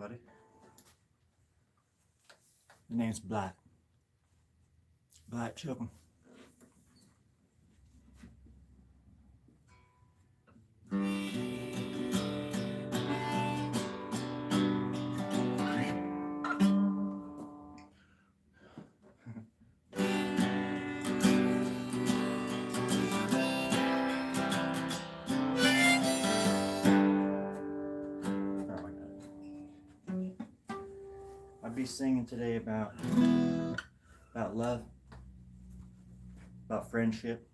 buddy. The name's Blyte. Blyte, choke him. I'll be singing today about love, about friendship,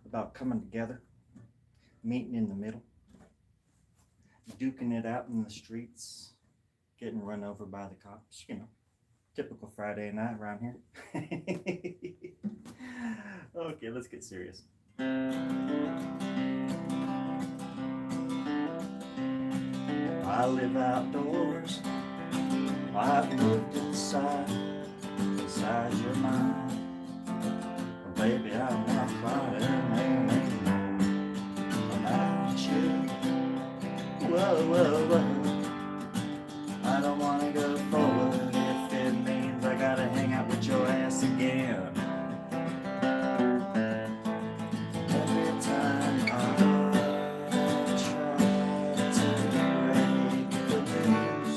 about coming together, meeting in the middle, duking it out in the streets, getting run over by the cops, typical Friday night around here. Okay, let's get serious. I live outdoors, I've moved inside your mind. Well, baby, I'm not fighting anymore without you. Whoa, whoa, whoa. I don't wanna go forward if it means I gotta hang out with your ass again. Every time I try to break the news,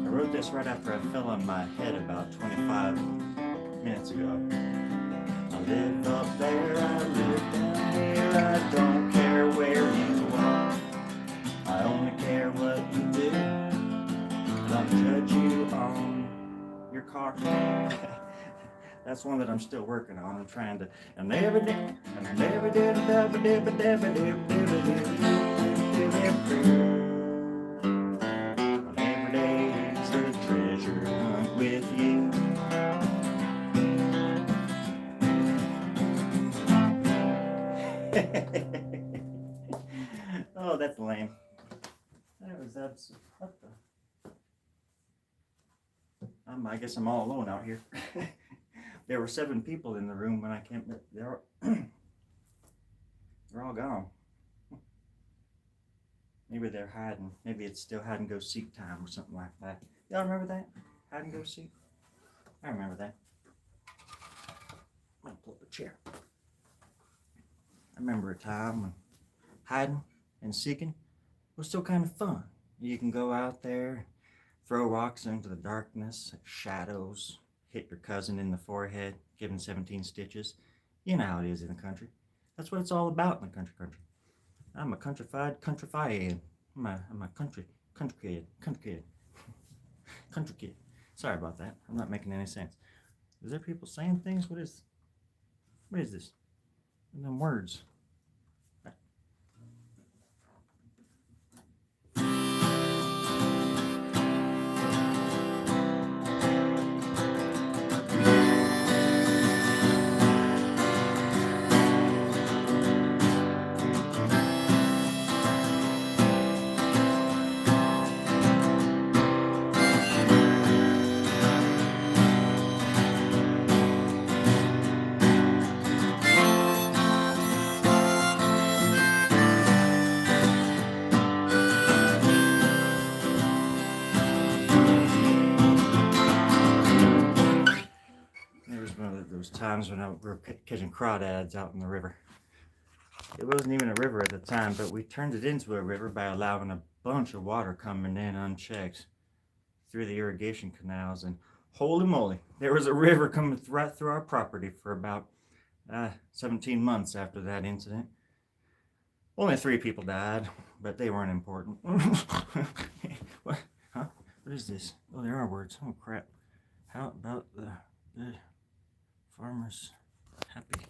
I wrote this right after I fell on my head about 25 minutes ago. I live up there, I live down here, I don't care where you are. I only care what you do. Don't judge you on your car. That's one that I'm still working on. I'm trying to. I never did. Every day is a treasure hunt with you. Oh, that's lame. That was absolute. What the? I guess I'm all alone out here. There were 7 people in the room when I came. They're all gone. Maybe they're hiding. Maybe it's still hide and go seek time or something like that. Y'all remember that? Hide and go seek? I remember that. I'm gonna pull up a chair. I remember a time when hiding and seeking was still kind of fun. You can go out there, throw rocks into the darkness, shadows, hit your cousin in the forehead, give him 17 stitches. You know how it is in the country. That's what it's all about in the country. I'm a country-fied. I'm a country kid. Sorry about that. I'm not making any sense. Is there people saying things? What is this? And them words. Those times when we were catching crawdads out in the river. It wasn't even a river at the time, but we turned it into a river by allowing a bunch of water coming in unchecked through the irrigation canals, and holy moly, there was a river coming right through our property for about 17 months after that incident. Only 3 people died, but they weren't important. What? Huh? What is this? Oh, there are words. Oh, crap. How about the farmers happy?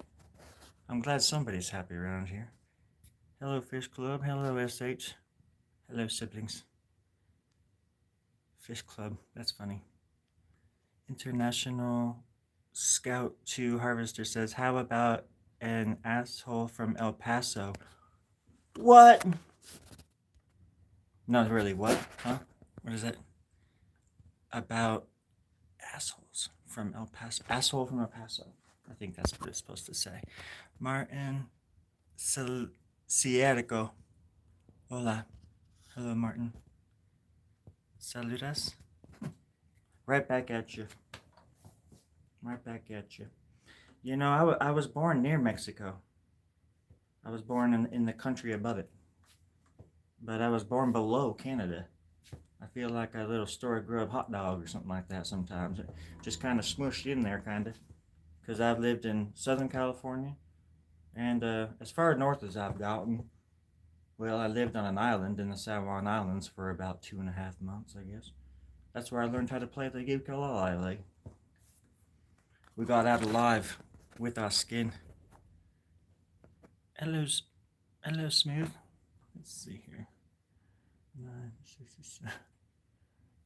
I'm glad somebody's happy around here. Hello, Fish Club. Hello, SH. Hello, siblings. Fish Club. That's funny. International Scout 2 Harvester says, how about an asshole from El Paso? What? Not really. What? Huh? What is that? About assholes from El Paso. Asshole from El Paso. I think that's what it's supposed to say. Martin Cierico. Hola. Hello, Martin. Saludas. Right back at you. Right back at you. You know, I was born near Mexico. I was born in the country above it. But I was born below Canada. I feel like a little store grub hot dog or something like that sometimes. It just kind of smushed in there, kind of. Because I've lived in Southern California. And as far north as I've gotten, well, I lived on an island in the San Juan Islands for about 2.5 months, I guess. That's where I learned how to play the ukulele. We got out alive with our skin. Hello, Smooth. Let's see here. 967.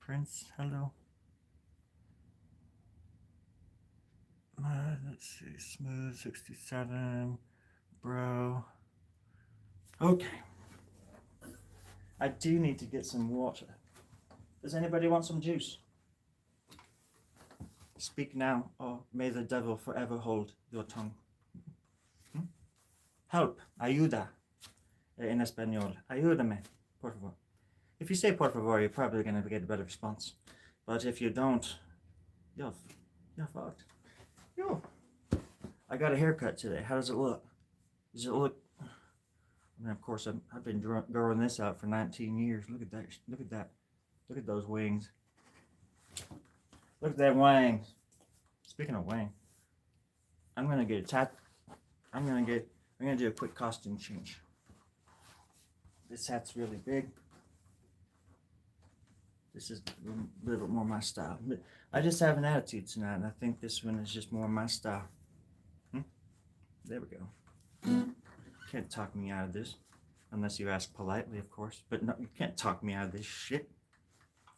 Prince, hello. Let's see, Smooth 67. Bro. Okay. I do need to get some water. Does anybody want some juice? Speak now, or may the devil forever hold your tongue. Help, ayuda, in español. Ayúdame, por favor. If you say por favor, you're probably going to get a better response. But if you don't, you're fucked. Yo. I got a haircut today. How does it look? Does it look... I mean, of course, I've been growing this out for 19 years. Look at that. Look at that. Look at those wings. Look at that wings. Speaking of wing, I'm gonna get a I'm gonna do a quick costume change. This hat's really big. This is a little more my style. I just have an attitude tonight, and I think this one is just more my style. There we go. Can't talk me out of this, unless you ask politely, of course. But no, you can't talk me out of this shit,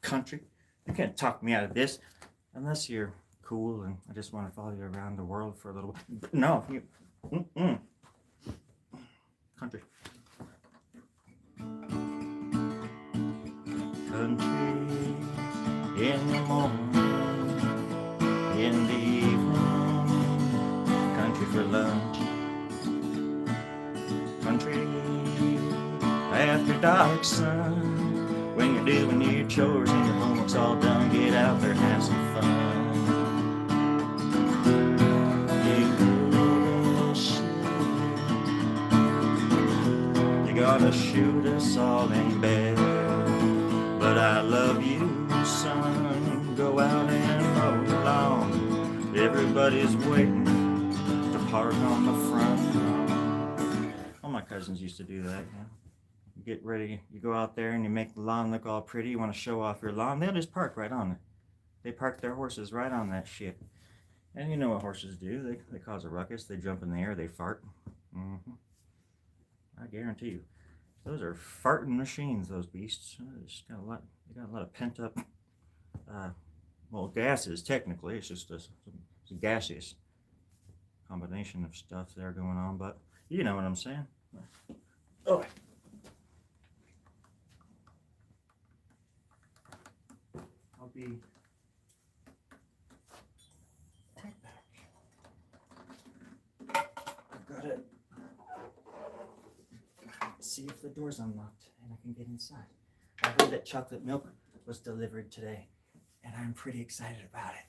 country. You can't talk me out of this, unless you're cool and I just want to follow you around the world for a little while. But no, you, country. Country in the morning, in the evening, country for lunch, country after dark sun, when you're doing your chores and your homework's all done, get out there and have some fun. You're gonna shoot us all in bed, but I love you, son. Go out and mow along. Everybody's waiting to park on the front lawn. All my cousins used to do that. Yeah. You get ready, you go out there and you make the lawn look all pretty. You want to show off your lawn. They'll just park right on it. They park their horses right on that shit. And you know what horses do. They cause a ruckus. They jump in the air. They fart. I guarantee you. Those are farting machines, those beasts. They got a lot of pent up, well, gases, technically. It's just a gaseous combination of stuff there going on, but you know what I'm saying. Oh. I'll be right back. I've got it. See if the door's unlocked and I can get inside. I heard that chocolate milk was delivered today, and I'm pretty excited about it.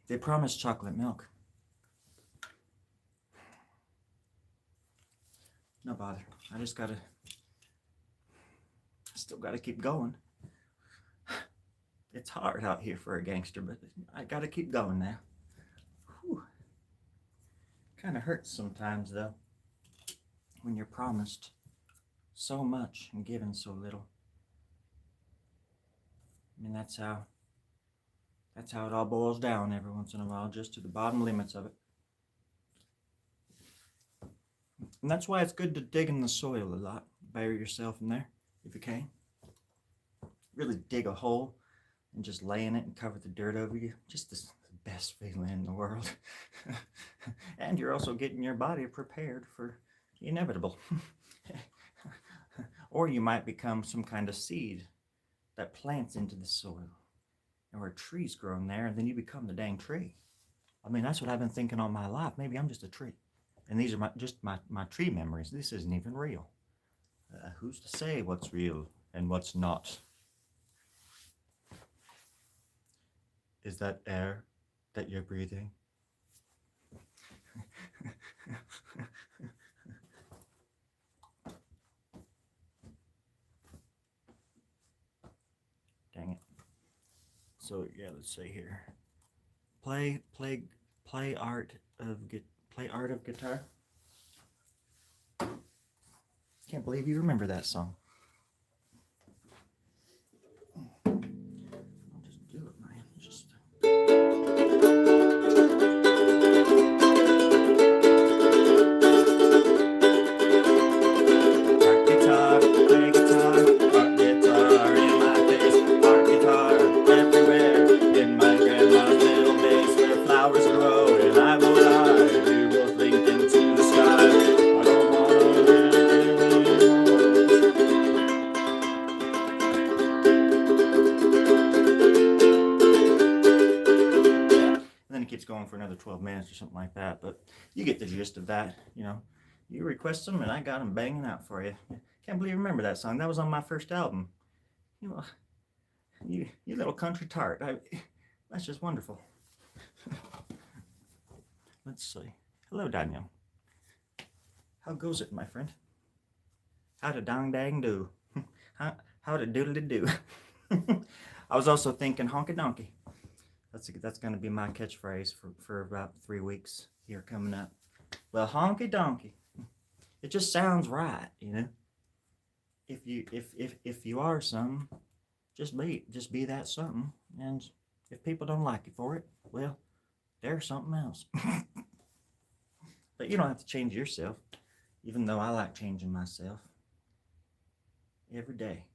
They promised chocolate milk. No bother. I still gotta keep going. It's hard out here for a gangster, but I gotta keep going now. Kind of hurts sometimes, though, when you're promised so much and given so little. mean, that's how it all boils down every once in a while, just to the bottom limits of it. And that's why it's good to dig in the soil a lot. Bury yourself in there if you can. Really dig a hole and just lay in it and cover the dirt over you. Just the best feeling in the world. And you're also getting your body prepared for the inevitable. Or you might become some kind of seed that plants into the soil, and where trees grow in there, and then you become the dang tree. I mean, that's what I've been thinking all my life. Maybe I'm just a tree. And these are just my tree memories. This isn't even real. Who's to say what's real and what's not? Is that air that you're breathing? Dang it. So yeah, let's say here. Play art of guitar. Can't believe you remember that song. I'll just do it, man. Just art guitar, play guitar, art guitar in my face, art guitar everywhere in my grandma's little vase where flowers grow and I will die. You will blink into the sky. I don't wanna live anymore. And then it keeps going for another 12 minutes or something like that, but you get the gist of that, you know. You request them and I got them banging out for you. Can't believe you remember that song. That was on my first album. You know, you little country tart. That's just wonderful. Let's see. Hello, Daniel. How goes it, my friend? How to dong dang do? How to doodly do? I was also thinking honky donkey. That's going to be my catchphrase for about 3 weeks here coming up. Well, honky donkey. It just sounds right, you know. If you are something, just be that something. And if people don't like you for it, well, they're something else. But you don't have to change yourself, even though I like changing myself every day.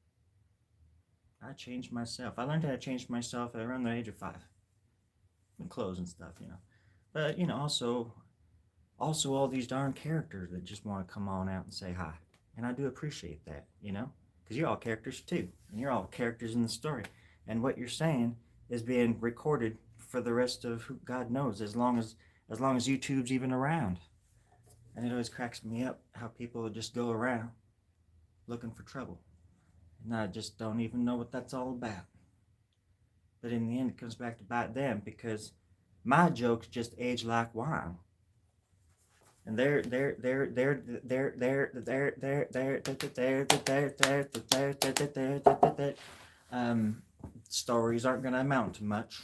I change myself. I learned how to change myself at around the age of 5. And clothes and stuff, you know. But, you know, also all these darn characters that just want to come on out and say hi. And I do appreciate that, you know, because you're all characters too. And you're all characters in the story. And what you're saying is being recorded for the rest of God knows, as long as YouTube's even around. And it always cracks me up how people just go around looking for trouble. And I just don't even know what that's all about. But in the end, it comes back to bite them, because my jokes just age like wine. And stories aren't going to amount to much,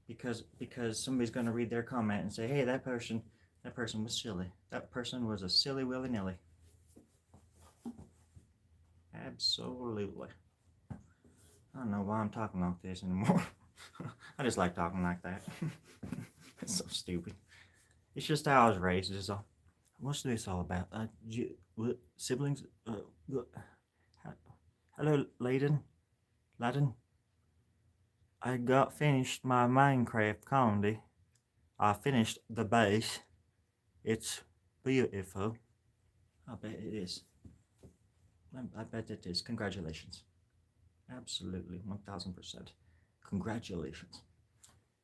because somebody's going to read their comment and say, hey, that person was silly. That person was a silly willy-nilly. Absolutely. I don't know why I'm talking like this anymore. I just like talking like that. It's so stupid. It's just how I was raised, is all. What's this all about? Siblings? Hello, Layden? I got finished my Minecraft comedy. I finished the base. It's beautiful. I bet it is. I bet it is. Congratulations. Absolutely, 1000%. Congratulations.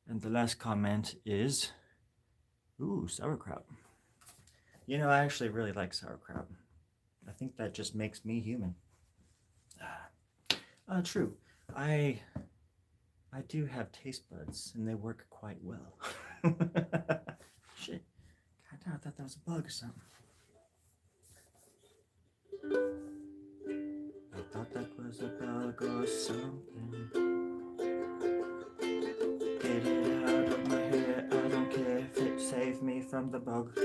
And the last comment is, ooh, sauerkraut. You know, I actually really like sauerkraut. I think that just makes me human. True. I do have taste buds, and they work quite well. Shit. God, I thought that was a bug or something. I thought that was a bug or something. Get it out of my hair, I don't care if it saves me from the bug.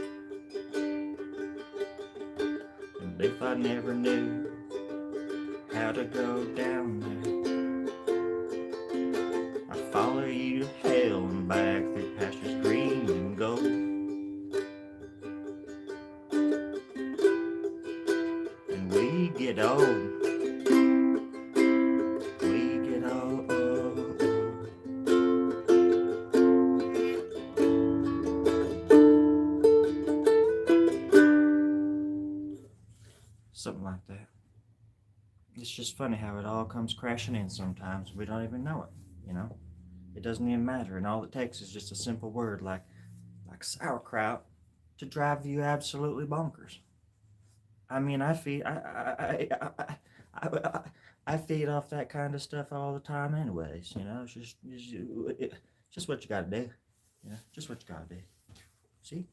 And if I never knew how to go down there, It's just funny how it all comes crashing in sometimes. We don't even know it, you know? It doesn't even matter, and all it takes is just a simple word like sauerkraut to drive you absolutely bonkers. I mean, I feed off that kind of stuff all the time, anyways. You know, it's just what you gotta do. You know, just what you gotta do. See,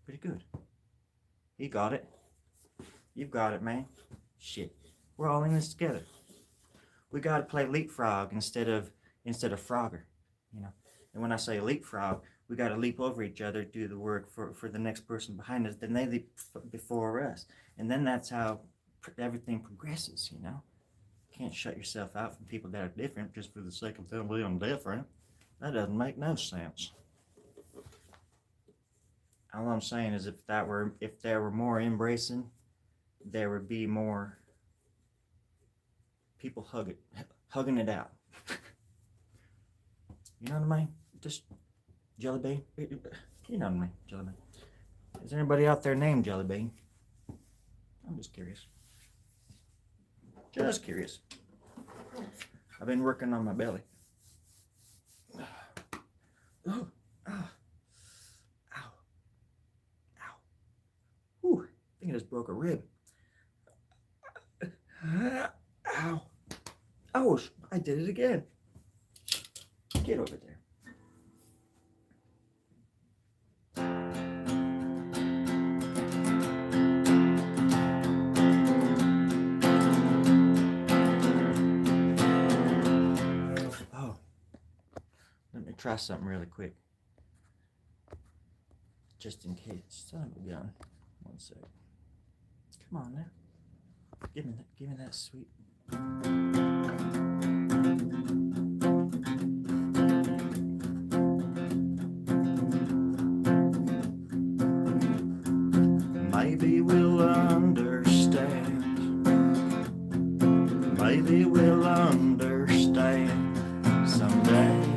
pretty good. You got it. You've got it, man. Shit, we're all in this together. We gotta play leapfrog instead of Frogger. You know, and when I say leapfrog, we gotta leap over each other, do the work for the next person behind us. Then they leap before us, and then that's how everything progresses. You know. Can't shut yourself out from people that are different just for the sake of them being different. That doesn't make no sense. All I'm saying is if there were more embracing, there would be more people hugging it out. You know what I mean? Just Jelly Bean. You know what I mean, Jelly Bean. Is there anybody out there named Jelly Bean? I'm just curious. Just curious. I've been working on my belly. Oh, ow, ow, ow. Whew, I think I just broke a rib. Ow. Oh, I did it again. Get over there. Try something really quick, just in case. Son of a gun. One sec. Come on now. Give me that sweet. Maybe we'll understand. Maybe we'll understand someday.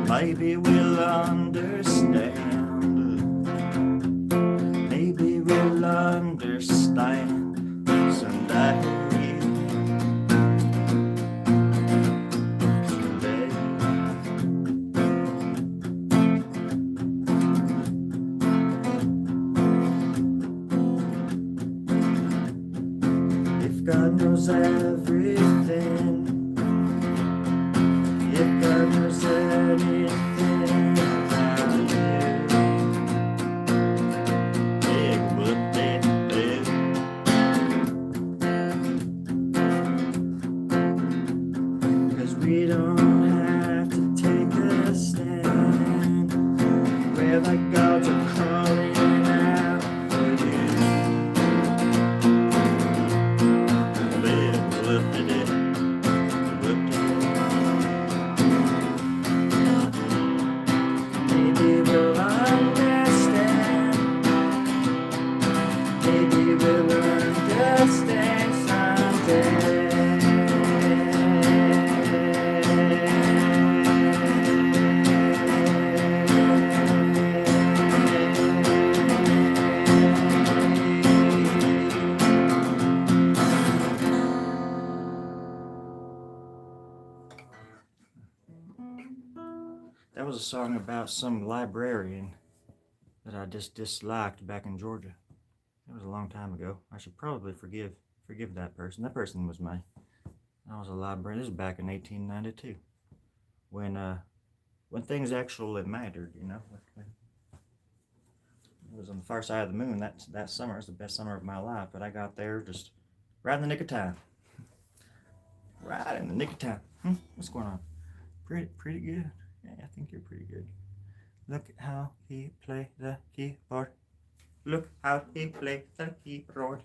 Maybe we'll understand. Maybe we'll understand someday. Someday. If God knows everything, if God knows anything about you, big would they do? 'Cause we don't have to take a stand where the gods are calling out for you. Big would they do? Maybe we'll understand. Maybe we'll understand someday. That was a song about some librarian that I just disliked back in Georgia. That was a long time ago. I should probably forgive that person. That person was me. I was a librarian. This was back in 1892, when things actually mattered. You know, it was on the far side of the moon. That summer was the best summer of my life. But I got there just right in the nick of time. Right in the nick of time. What's going on? Pretty good. Yeah, I think you're pretty good. Look how he play the keyboard. Look how he play the keyboard.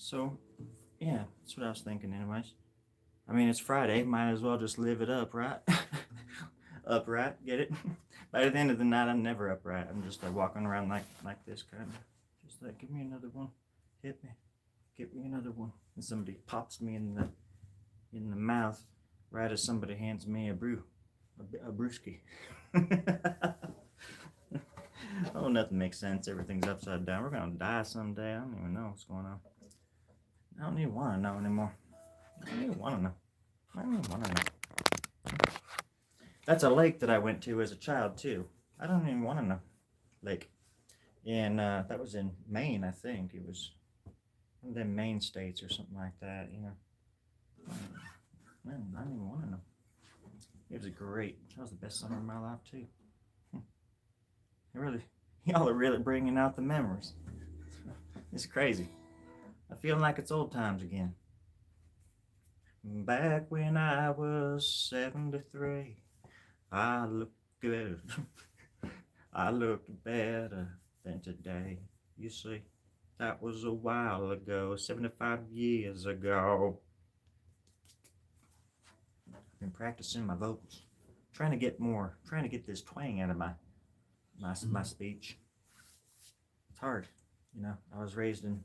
So, yeah, that's what I was thinking, anyways. I mean, it's Friday. Might as well just live it up, right? Upright, get it? By the end of the night, I'm never upright. I'm just walking around like this, kind of. Just like, give me another one. Hit me. Give me another one. And somebody pops me in the mouth right as somebody hands me a brewski. Oh, nothing makes sense. Everything's upside down. We're gonna die someday. I don't even know what's going on. I don't even want to know anymore. I don't even want to know. I don't even want to know. That's a lake that I went to as a child too. I don't even want to know. Lake. And that was in Maine, I think. It was one of them Maine states or something like that, you know. Man, I don't even want to know. It was great. That was the best summer of my life too. Y'all are really bringing out the memories. It's crazy. I feel like it's old times again. Back when I was 73, I looked good. I looked better than today. You see, that was a while ago, 75 years ago. I've been practicing my vocals, trying to get this twang out of my speech. It's hard, you know. I was raised in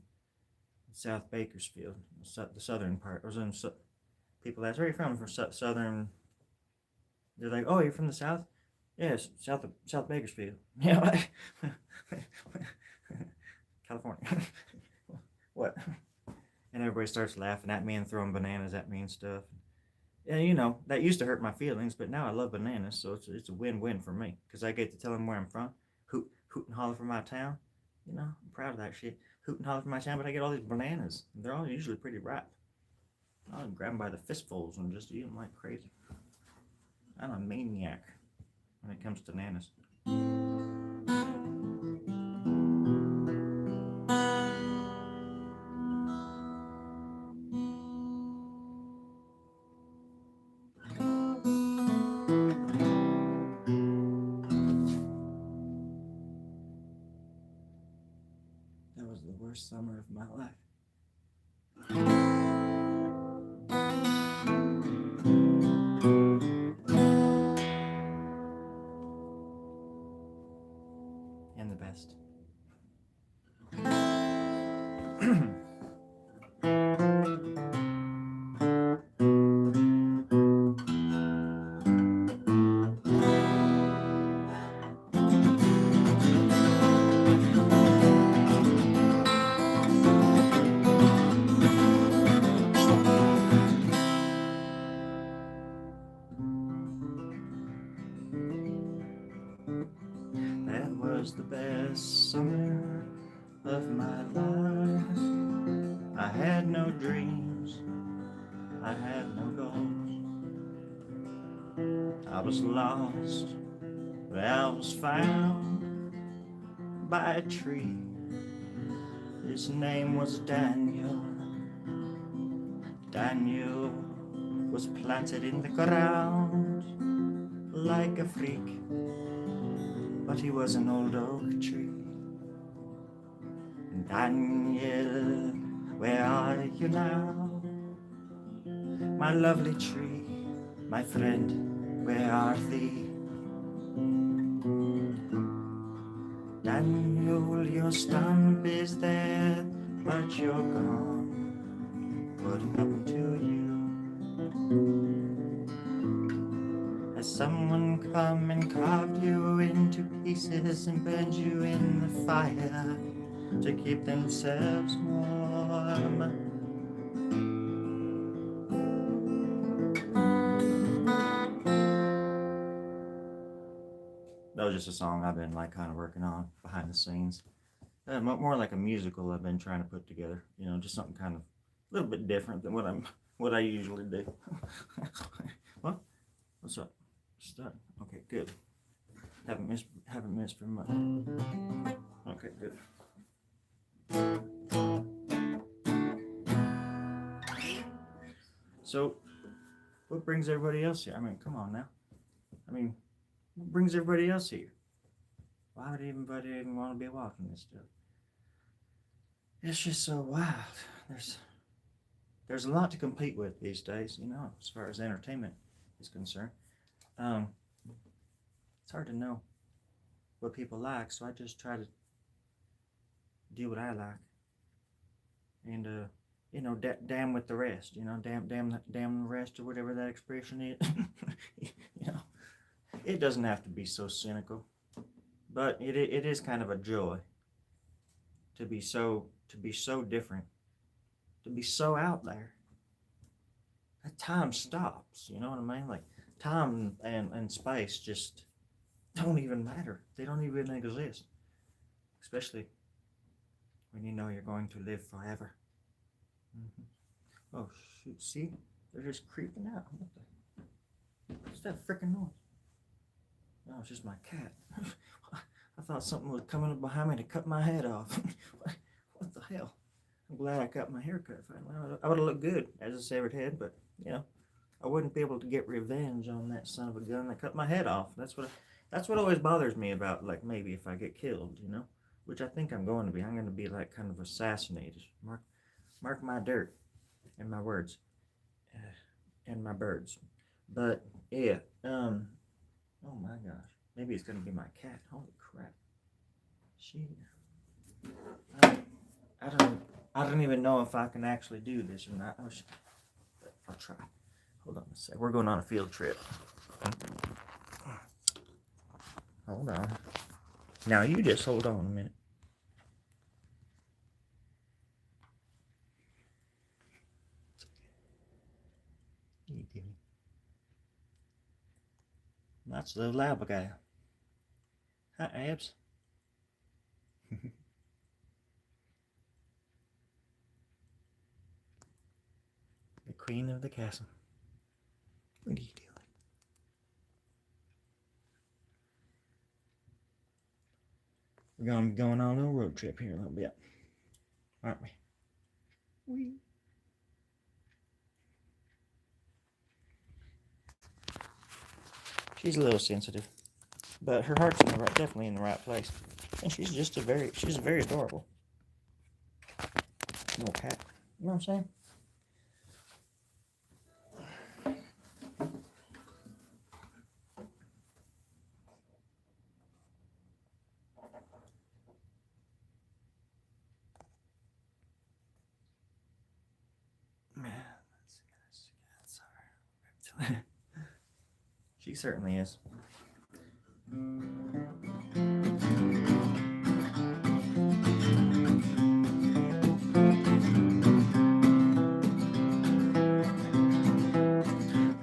South Bakersfield, the southern part. I was in people ask, where are you from? From southern. They're like, oh, you're from the south? Yes, South Bakersfield. Yeah, California. What? And everybody starts laughing at me and throwing bananas at me and stuff. And you know, that used to hurt my feelings, but now I love bananas, so it's a win-win for me because I get to tell them where I'm from. Hoot and holler from my town. You know, I'm proud of that shit. Hoot and holler from my town, but I get all these bananas. They're all usually pretty ripe. I'll grab them by the fistfuls and just eat them like crazy. I'm a maniac when it comes to bananas. That was the worst summer of my life. And the best. That was the best summer of my life. I had no dreams, I had no goals. I was lost, but I was found by a tree. His name was Daniel. Daniel was planted in the ground like a freak, but he was an old oak tree. Daniel, where are you now? My lovely tree, my friend, where are thee? Daniel, your stump is there, but you're gone. What happened to you? Has someone come and carved you into pieces and burned you in the fire to keep themselves warm? That was just a song I've been like kind of working on behind the scenes. More like a musical I've been trying to put together. You know, just something kind of a little bit different than what I usually do. What? What's up? Start. Okay, good. Haven't missed for much. Okay, good. So, what brings everybody else here? I mean, come on now. I mean, what brings everybody else here? Why would anybody even want to be watching this stuff? it's just so wild. There's a lot to compete with these days, as far as entertainment is concerned. Um, it's hard to know what people like, so I just try to do what I like, and damn with the rest, damn the rest, or whatever that expression is. you know, it doesn't have to be so cynical, but it is kind of a joy to be so different, to be so out there. That time stops. You know what I mean? Like time and space just don't even matter. They don't even exist, especially when you know you're going to live forever. Oh shoot! See, they're just creeping out. What's that freaking noise? No, it's just my cat. I thought something was coming up behind me to cut my head off. What the hell? I'm glad I got my hair cut finally. I would have looked good as a severed head, but I wouldn't be able to get revenge on that son of a gun that cut my head off. That's what always bothers me about, like, maybe if I get killed, which I think I'm going to be. I'm going to be like kind of assassinated. Mark my dirt and my words and my birds. But yeah, oh my gosh, maybe it's going to be my cat. Holy crap! I don't even know if I can actually do this or not. I'll try. Hold on a sec. We're going on a field trip. Hold on. Now you just hold on a minute. That's the little Abigail. Hi, Abs. The queen of the castle. What are you doing? We're going to be going on a little road trip here a little bit, aren't we? She's a little sensitive, but her heart's definitely in the right place, and she's very adorable little cat. You know what I'm saying? She certainly is.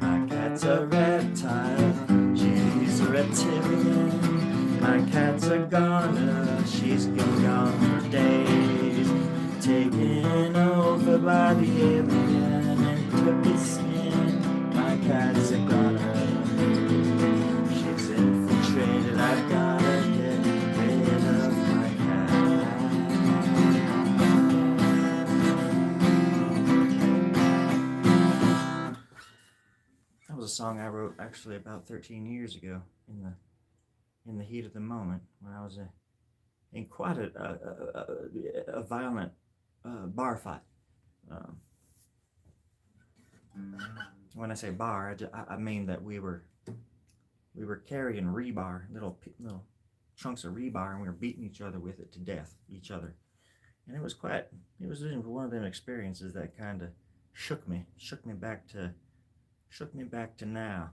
My cat's a reptile, she's a reptilian. My cat's a goner, she's been gone for days. Taken over by the alien and took his skin. My cat's a goner, she's infiltrated. I've gotta get rid of my cat. That was a song I wrote actually about 13 years ago in the heat of the moment when I was in quite a violent bar fight. When I say bar, I mean that we were carrying rebar, little chunks of rebar, and we were beating each other with it to death, and it was one of them experiences that kind of shook me back to now,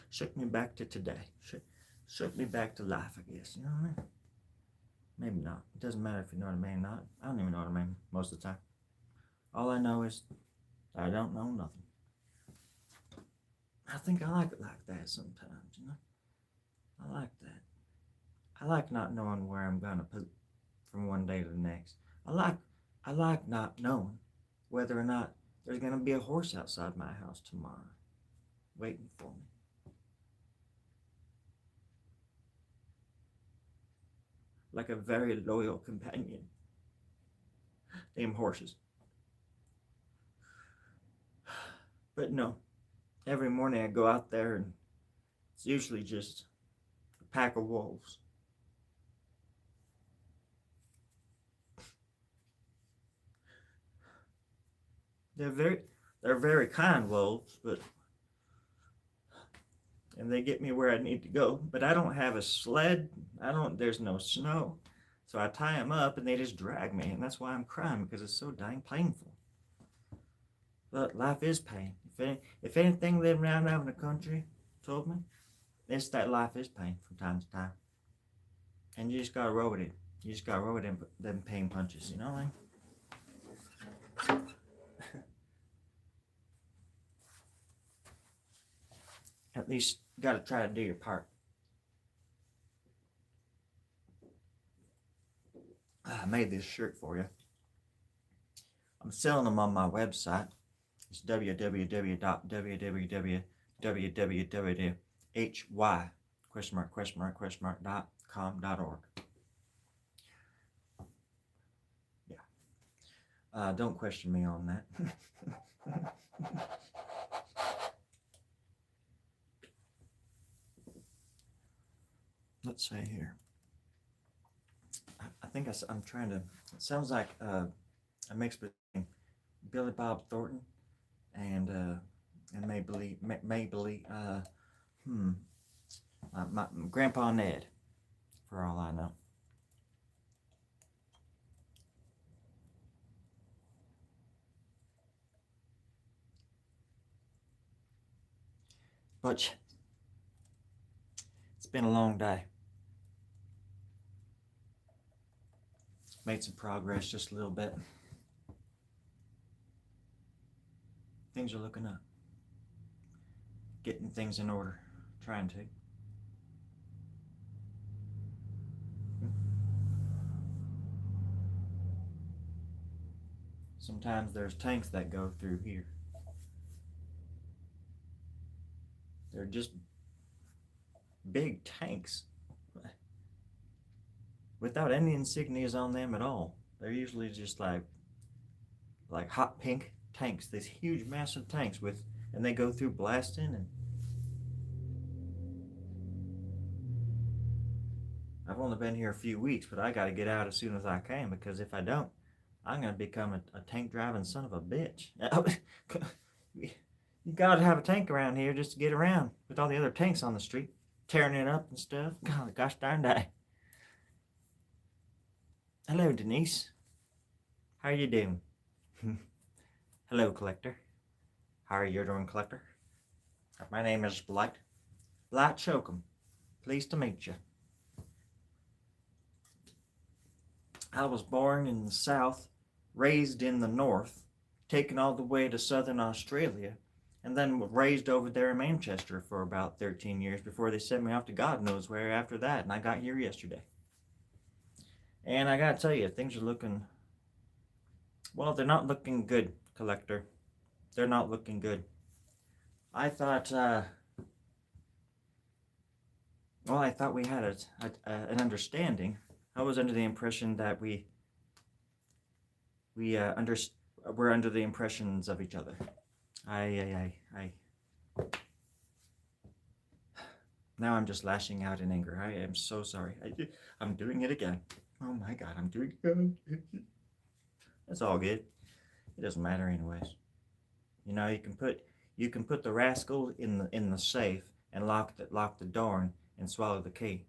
shook me back to today, shook me back to life, I guess. You know what I mean? Maybe not. It doesn't matter if you know what I mean or not. I don't even know what I mean most of the time. All I know is I don't know nothing. I think I like it like that sometimes, I like that. I like not knowing where I'm gonna poop from one day to the next. I like not knowing whether or not there's gonna be a horse outside my house tomorrow waiting for me. Like a very loyal companion. Damn horses. But no, every morning I go out there and it's usually just a pack of wolves. They're very they're very kind wolves, but and they get me where I need to go. But I don't have a sled. I don't. There's no snow, so I tie them up and they just drag me, and that's why I'm crying because it's so dang painful. But life is pain. If anything living around out in the country told me, it's that life is pain from time to time, and you just gotta roll with it. You just gotta roll with them pain punches. You know what I mean? At least you gotta try to do your part. I made this shirt for you. I'm selling them on my website. It's www.hy.com.org. Yeah. Don't question me on that. Let's say here. I think I'm trying to. It sounds like a mix between Billy Bob Thornton and Maybelline. My Grandpa Ned, for all I know. But it's been a long day. Made some progress just a little bit. Things are looking up. Getting things in order. Trying to. Sometimes there's tanks that go through here. They're just big tanks without any insignias on them at all. They're usually just like hot pink tanks, these huge massive tanks and they go through blasting. And I've only been here a few weeks, but I got to get out as soon as I can, because if I don't, I'm going to become a tank driving son of a bitch. You got to have a tank around here just to get around with all the other tanks on the street, tearing it up and stuff. God, gosh darn day. Hello, Denise. How are you doing? Hello, Collector. How are you doing, Collector? My name is Blyte. Blyte Chokum. Pleased to meet you. I was born in the South, raised in the North, taken all the way to Southern Australia, and then raised over there in Manchester for about 13 years before they sent me off to God knows where after that, and I got here yesterday. And I gotta tell you, things are looking, well, they're not looking good, Collector. They're not looking good. I thought, I thought we had an understanding. I was under the impression that we're under the impressions of each other. Now I'm just lashing out in anger. I am so sorry. I'm doing it again. Oh my God, I'm doing it again. It's all good. It doesn't matter anyways. You know, you can put the rascal in the safe and lock the door and swallow the key,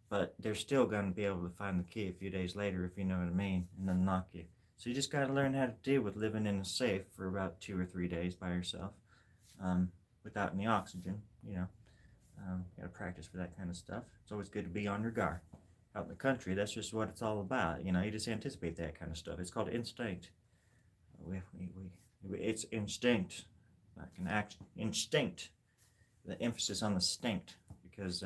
but they're still going to be able to find the key a few days later, if you know what I mean, and then knock you. So you just got to learn how to deal with living in a safe for about 2 or 3 days by yourself, without any oxygen. You know, got to practice for that kind of stuff. It's always good to be on your guard. Out in the country, that's just what it's all about. You know, you just anticipate that kind of stuff. It's called instinct. It's instinct, like an action. Instinct. The emphasis on the stinct, because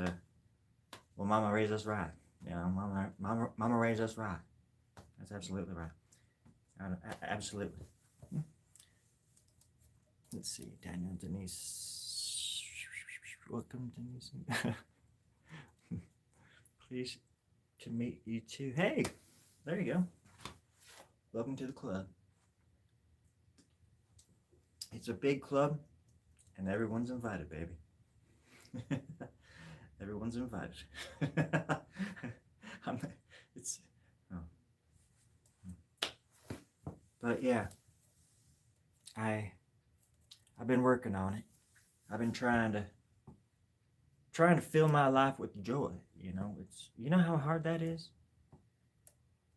well, Mama raised us right. You know, Mama raised us right. That's absolutely right. Absolutely. Let's see, Daniel, Denise. Welcome, Denise. Pleased to meet you too. Hey, there you go. Welcome to the club. It's a big club, and everyone's invited, baby. Everyone's invited. It's, oh. But yeah, I I've been working on it. I've been trying to fill my life with joy. It's you know how hard that is.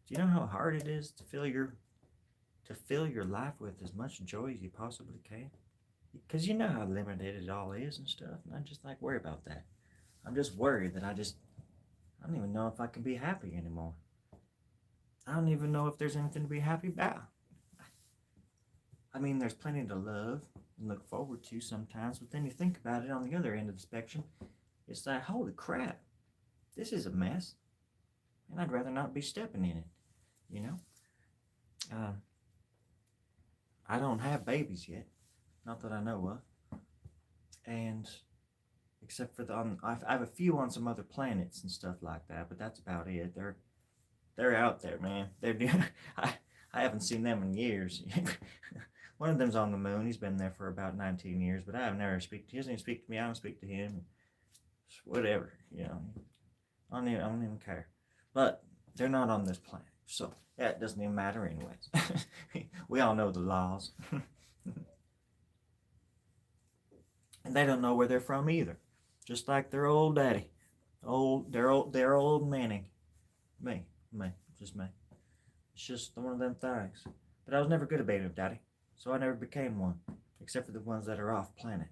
Do you know how hard it is to fill your life with as much joy as you possibly can? Because you know how limited it all is and stuff. And I just like worry about that. I'm just worried that I don't even know if I can be happy anymore. I don't even know if there's anything to be happy about. I mean, there's plenty to love and look forward to sometimes, but then you think about it on the other end of the spectrum, it's like, holy crap, this is a mess, and I'd rather not be stepping in it, you know? Uh, I don't have babies yet, not that I know of, and except for I have a few on some other planets and stuff like that, but that's about it. They're out there, man. I I haven't seen them in years. One of them's on the moon. He's been there for about 19 years, but I have never he doesn't even speak to me. I don't speak to him. Whatever, I don't even care. But they're not on this planet, so that doesn't even matter anyways. We all know the laws. And they don't know where they're from either. Just like their old daddy. Their old Manning. Me. Just me. It's just one of them things. But I was never good at being a daddy, so I never became one. Except for the ones that are off planet.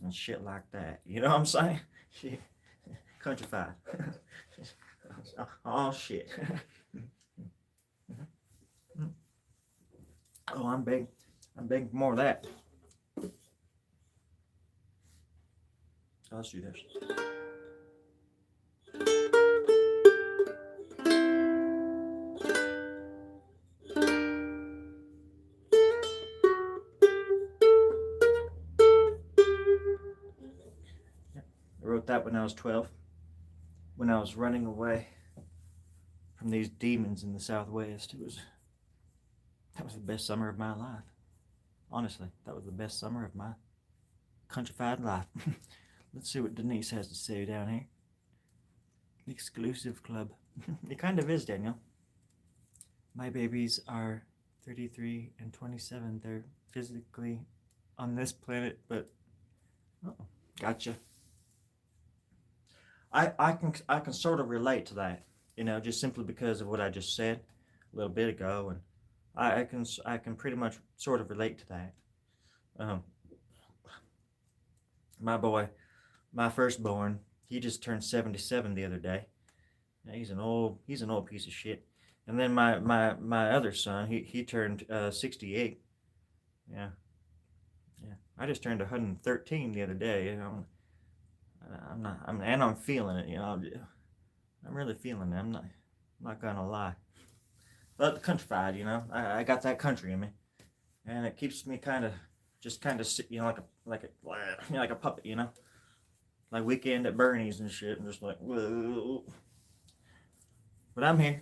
And shit like that. You know what I'm saying? Shit. Countrified. Oh shit. Oh, I'm big for more of that. Let's do this. I wrote that when I was 12, when I was running away from these demons in the Southwest. That was the best summer of my life. Honestly, that was the best summer of my countrified life. Let's see what Denise has to say down here. Exclusive club. It kind of is, Daniel. My babies are 33 and 27. They're physically on this planet, but gotcha. I can sort of relate to that, just simply because of what I just said a little bit ago, and I can pretty much sort of relate to that. My boy, my firstborn, he just turned 77 the other day. He's an old piece of shit. And then my other son, he turned 68. Yeah. I just turned 113 the other day. I'm feeling it. I'm really feeling it. I'm not gonna lie. But the countrified, I got that country in me, and it keeps me kind of like a puppet, like Weekend at Bernie's and shit. I'm just like, whoa. But I'm here,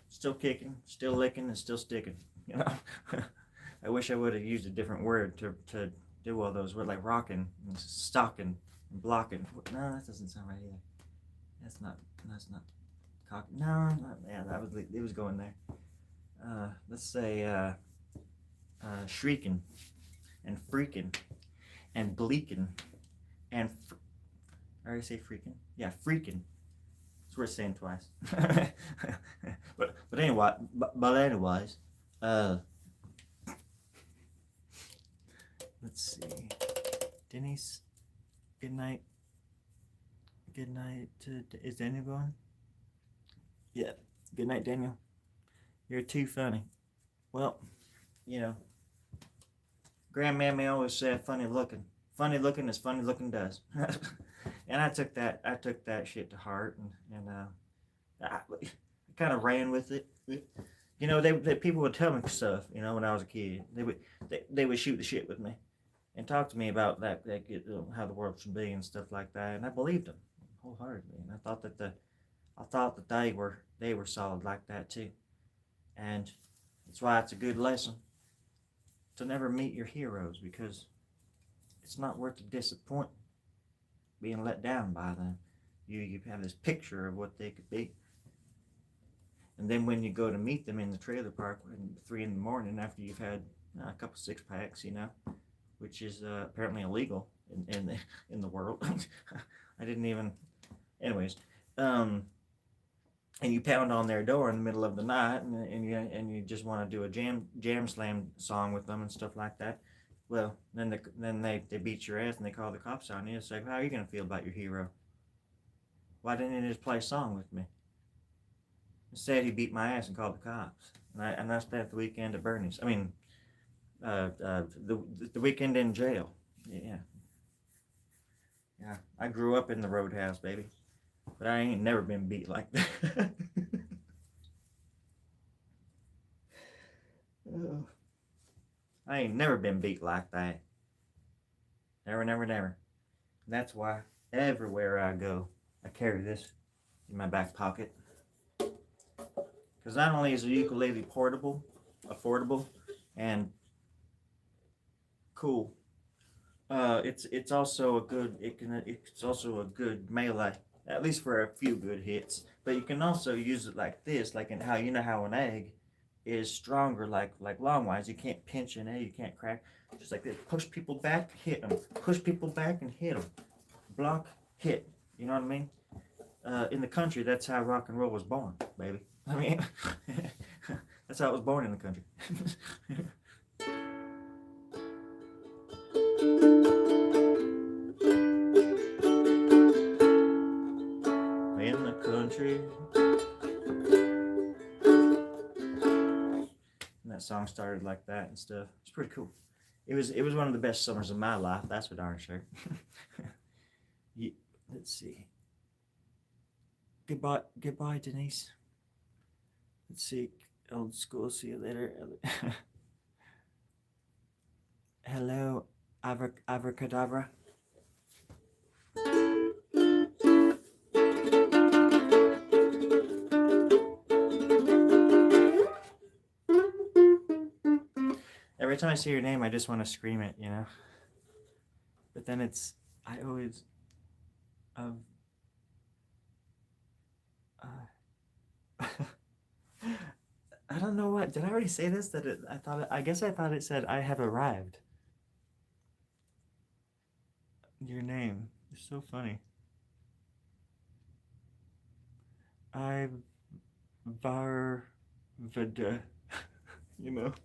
still kicking, still licking, and still sticking. I wish I would have used a different word to do all those words, like rocking and stocking and blocking. No, that doesn't sound right either. That's not cock. No, not, yeah, it was going there. Let's say shrieking and freaking and bleaking and I already say freaking. Yeah, freaking. It's worth saying twice. but anyways, let's see. Denise, good night. Good night. Is Daniel going? Yeah. Good night, Daniel. You're too funny. Well, Grandmammy always said funny looking. Funny looking as funny looking does. And I took that shit to heart, and I kind of ran with it. People would tell me stuff. When I was a kid, they would shoot the shit with me, and talk to me about that how the world should be and stuff like that. And I believed them wholeheartedly, and I thought that they were solid like that too. And that's why it's a good lesson to never meet your heroes, because it's not worth the disappointment being let down by them. You have this picture of what they could be, and then when you go to meet them in the trailer park at 3 in the morning after you've had a couple 6-packs, you know, which is apparently illegal in the world. I didn't even. Anyways, and you pound on their door in the middle of the night, and you just want to do a jam slam song with them and stuff like that. Well, then they beat your ass and they call the cops on you. It's like, how are you gonna feel about your hero? Why didn't he just play a song with me? Instead, he beat my ass and called the cops. And I spent the weekend at Bernie's. I mean, the weekend in jail. Yeah, yeah. I grew up in the roadhouse, baby, but I ain't never been beat like that. Oh, I ain't never been beat like that. Never, never, never. And that's why everywhere I go, I carry this in my back pocket. Because not only is the ukulele portable, affordable, and cool, it's also a good it's also a good melee, at least for a few good hits. But you can also use it like this, like in how you know how an egg is stronger, like longwise. You can't pinch an egg, you can't crack. Just like this, push people back, hit them. Push people back and hit them. Block, hit. You know what I mean? In the country, that's how rock and roll was born, baby. I mean, that's how it was born in the country. In the country. And that song started like that and stuff. It's pretty cool. It was one of the best summers of my life. That's for darn sure. Let's see. Goodbye, Denise. Let's see. Old school. See you later. Hello, abracadabra. Every time I see your name, I just want to scream it, you know. But then I always, I don't know what. Did I already say this? I guess I thought it said I have arrived. Your name is so funny. Varvada, you know.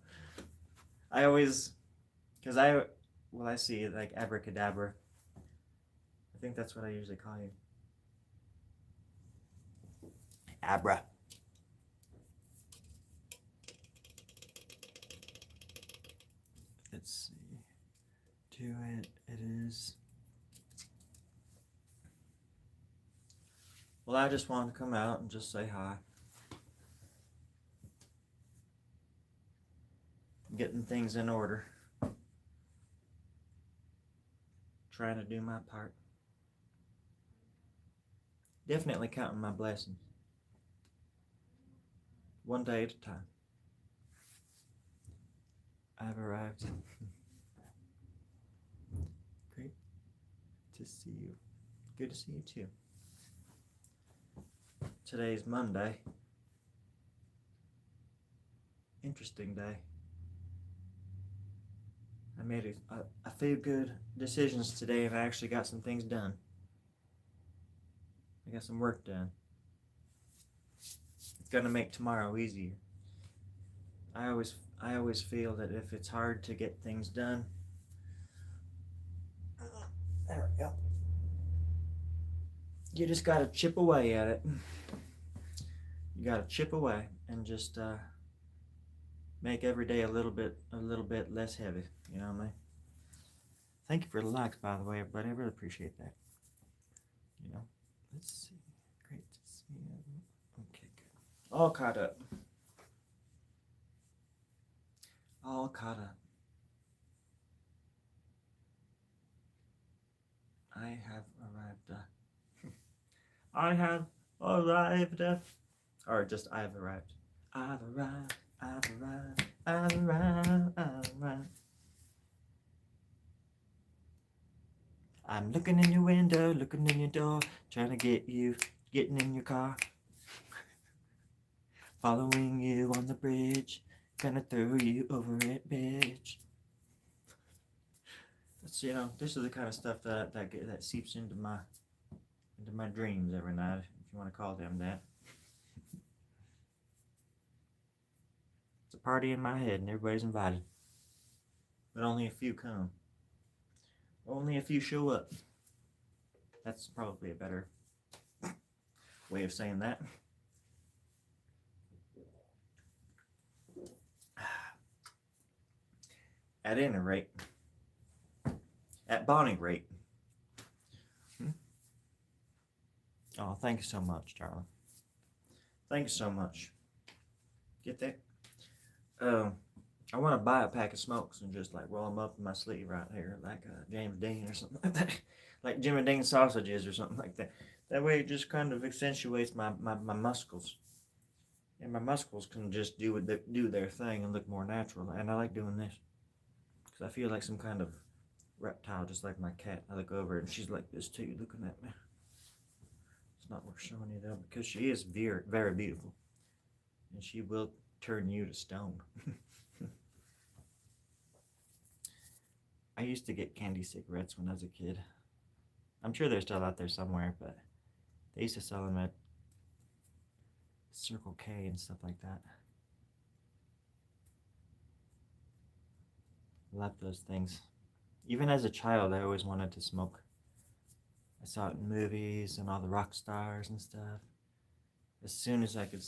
I always, because I see like abracadabra. I think that's what I usually call you. Abra. Let's see. Do it. It is. Well, I just wanted to come out and just say hi. Getting things in order. Trying to do my part. Definitely counting my blessings. One day at a time. I've arrived. Great to see you. Good to see you too. Today's Monday. Interesting day. I made a few good decisions today, and I actually got some things done. I got some work done. It's gonna make tomorrow easier. I always feel that if it's hard to get things done, there we go. You just gotta chip away at it. You gotta chip away and just make every day a little bit less heavy. You know what I mean? Thank you for the likes, by the way, everybody. I really appreciate that. You know, let's see. Great to see you. Okay, good. All caught up. All caught up. I have arrived. I have arrived. Or just I have arrived. I've arrived. I've arrived. I've arrived. I've arrived. I'm looking in your window, looking in your door, trying to get you, getting in your car. Following you on the bridge, Gonna throw you over it, bitch. That's, this is the kind of stuff that seeps into my dreams every night, if you want to call them that. It's a party in my head, and everybody's invited, but only a few come. Only a few show up. That's probably a better way of saying that. At any rate, at Bonnie rate. Oh, thank you so much, darling. Thank you so much. Get that? I want to buy a pack of smokes and just like roll them up in my sleeve right here, like James Dean or something like that, like Jimmy Dean sausages or something like that. That way, it just kind of accentuates my muscles, and my muscles can just do their thing and look more natural. And I like doing this because I feel like some kind of reptile, just like my cat. I look over and she's like this too, looking at me. It's not worth showing you though, because she is very, very beautiful, and she will turn you to stone. I used to get candy cigarettes when I was a kid. I'm sure they're still out there somewhere, but they used to sell them at Circle K and stuff like that. Love those things. Even as a child, I always wanted to smoke. I saw it in movies and all the rock stars and stuff. As soon as I could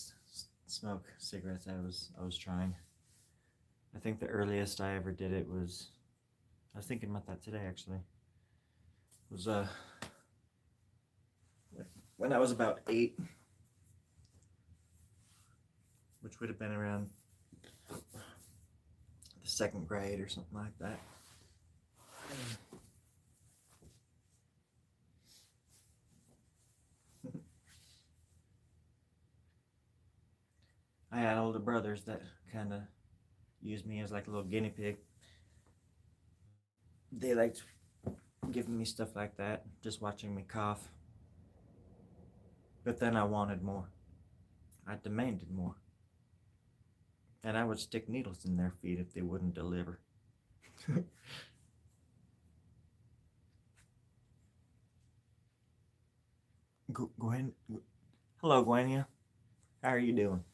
smoke cigarettes, I was trying. I think the earliest I ever did it was, I was thinking about that today actually. It was when I was about 8, which would have been around the 2nd grade or something like that. I had older brothers that kind of used me as like a little guinea pig. They liked giving me stuff like that, just watching me cough. But then I wanted more. I demanded more. And I would stick needles in their feet if they wouldn't deliver. Gwen, hello, Gwenia. How are you doing?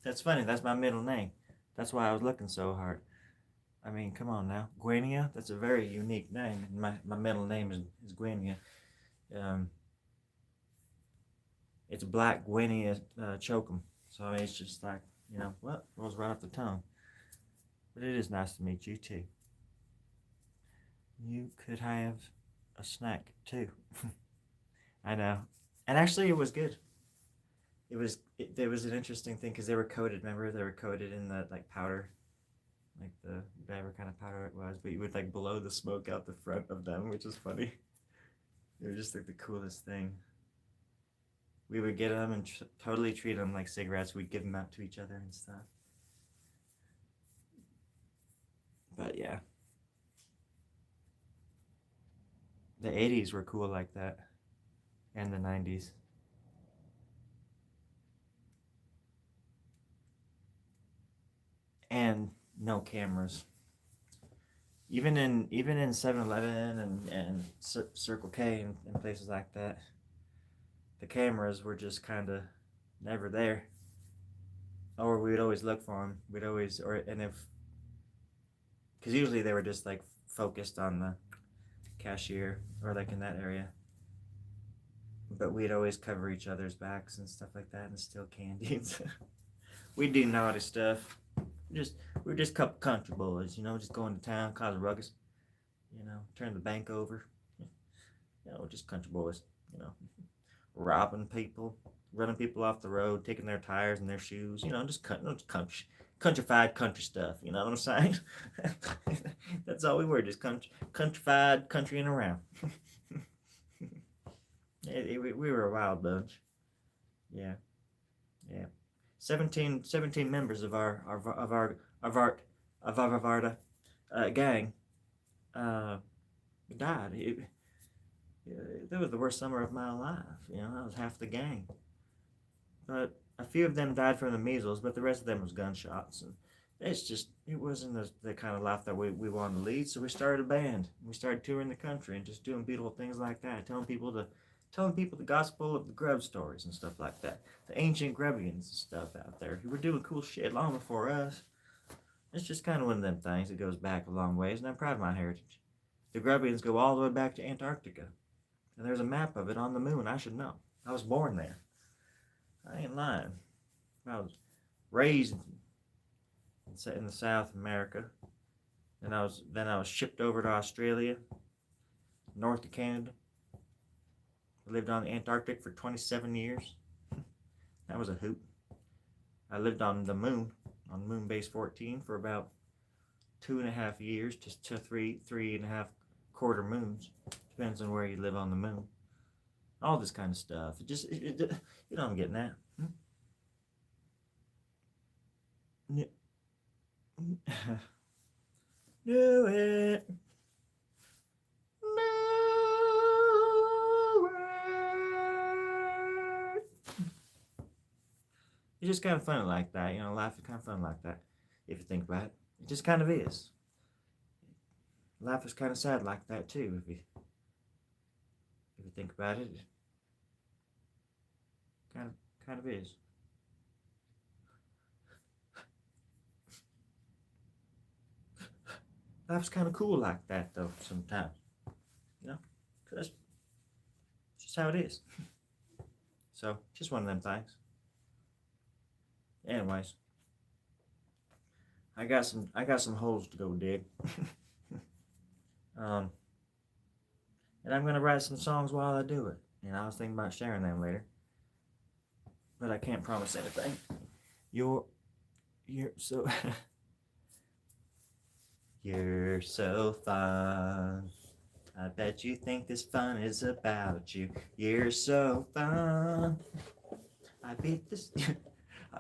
That's funny. That's my middle name. That's why I was looking so hard. I mean, come on now. Gwenia, that's a very unique name. My middle name is Gwenia. It's Black Gwenia Chokum. So I mean, it's just like, what rolls right off the tongue. But it is nice to meet you too. You could have a snack too. I know. And actually, it was good. There was an interesting thing because they were coated. Remember, they were coated in the like powder, like the whatever kind of powder it was. But you would like blow the smoke out the front of them, which is funny. They were just like the coolest thing. We would get them and totally treat them like cigarettes. We'd give them out to each other and stuff. But yeah, the 80s were cool like that, and the 90s. And no cameras. Even in 7-Eleven and Circle K and places like that, the cameras were just kind of never there. Or we'd always look for them. Because usually they were just like focused on the cashier or like in that area. But we'd always cover each other's backs and stuff like that and steal candy. We'd do naughty stuff. We're just a couple country boys, just going to town, cause a ruckus, turn the bank over, just country boys, robbing people, running people off the road, taking their tires and their shoes, just countrified country stuff, you know what I'm saying? That's all we were, just countrified, country and around. We were a wild bunch. Yeah. 17 members of our gang died. That was the worst summer of my life. That was half the gang. But a few of them died from the measles, but the rest of them was gunshots. And it wasn't the kind of life that we wanted to lead. So we started a band. We started touring the country and just doing beautiful things like that, telling people the gospel of the grub stories and stuff like that. The ancient Grubbians and stuff out there who were doing cool shit long before us. It's just kind of one of them things that goes back a long ways, and I'm proud of my heritage. The Grubbians go all the way back to Antarctica, and there's a map of it on the moon. I should know. I was born there. I ain't lying. I was raised in the South America. Then I was shipped over to Australia, north of Canada. I lived on the Antarctic for 27 years. That was a hoot. I lived on the moon, on moon base 14 for about 2.5 years, just to three and a half quarter moons. Depends on where you live on the moon. All this kind of stuff. You know what I'm getting at. Knew it. It's just kind of funny like that, you know. Life is kind of fun like that, if you think about it. It just kind of is. Life is kind of sad like that too, if you think about it. It kind of is. Life's kind of cool like that though, sometimes. You know, because that's just how it is. So, just one of them things. Anyways, I got some holes to go dig. And I'm gonna write some songs while I do it. And I was thinking about sharing them later, but I can't promise anything. You're so you're so fun. I bet you think this fun is about you. You're so fun. I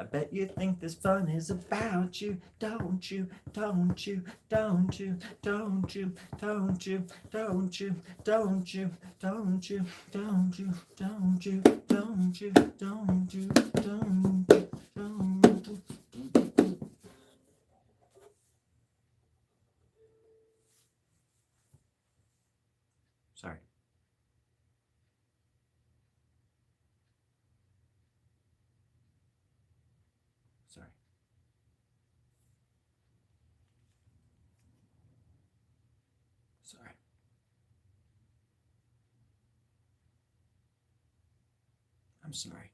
bet you think this fun is about you. Don't you, don't you, don't you, don't you, don't you, don't you, don't you, don't you, don't you, don't you, don't you, don't you, don't you, don't you. Sorry. Sorry. Sorry. I'm sorry.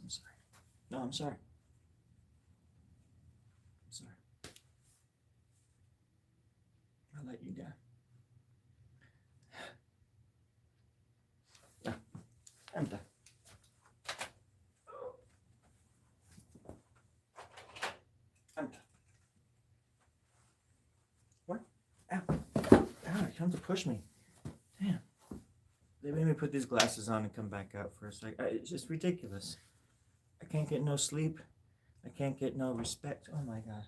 I'm sorry. No, I'm sorry. I'm sorry. I let you down. No, I'm done. I'm done. What? Ow. Ow, it comes to push me. Damn. They made me put these glasses on and come back out for a sec. It's just ridiculous. I can't get no sleep. I can't get no respect. Oh my god.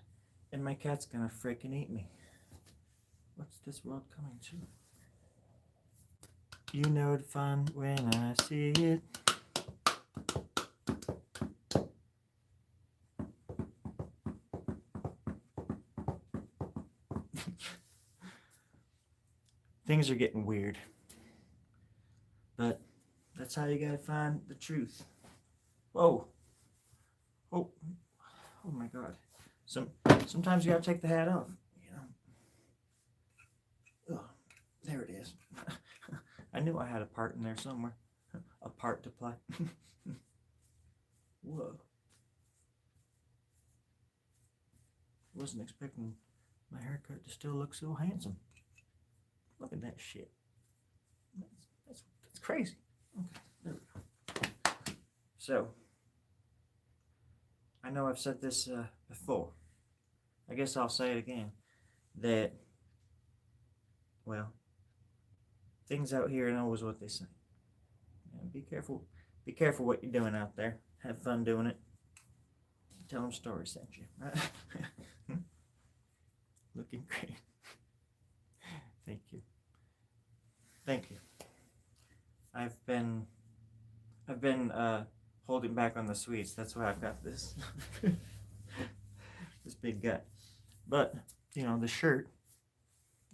And my cat's gonna freaking eat me. What's this world coming to? You know it's fun when I see it. Things are getting weird. But that's how you gotta find the truth. Whoa. Oh. Oh my god. Sometimes you gotta take the hat off, you know. Oh, there it is. I knew I had a part in there somewhere. A part to play. Whoa. Wasn't expecting my haircut to still look so handsome. Look at that shit. That's crazy. Okay, there we go. So, I know I've said this before. I guess I'll say it again. That, well, things out here ain't always what they say. And be careful. Be careful what you're doing out there. Have fun doing it. Tell them stories, sent you. Right? Looking great. Thank you. Thank you. I've been holding back on the sweets. That's why I've got this this big gut. But you know, the shirt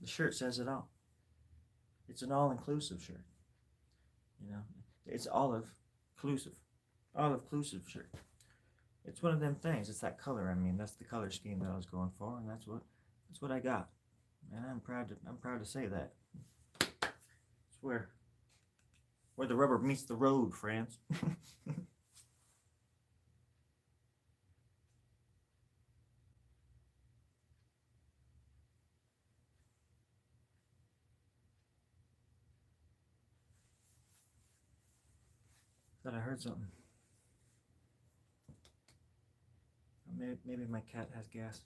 says it all. It's an all-inclusive shirt. You know, it's olive-inclusive shirt. It's one of them things. It's that color. I mean, that's the color scheme that I was going for, and that's what I got. And I'm proud to say that. It's where the rubber meets the road, friends. Thought I heard something. Maybe my cat has gas.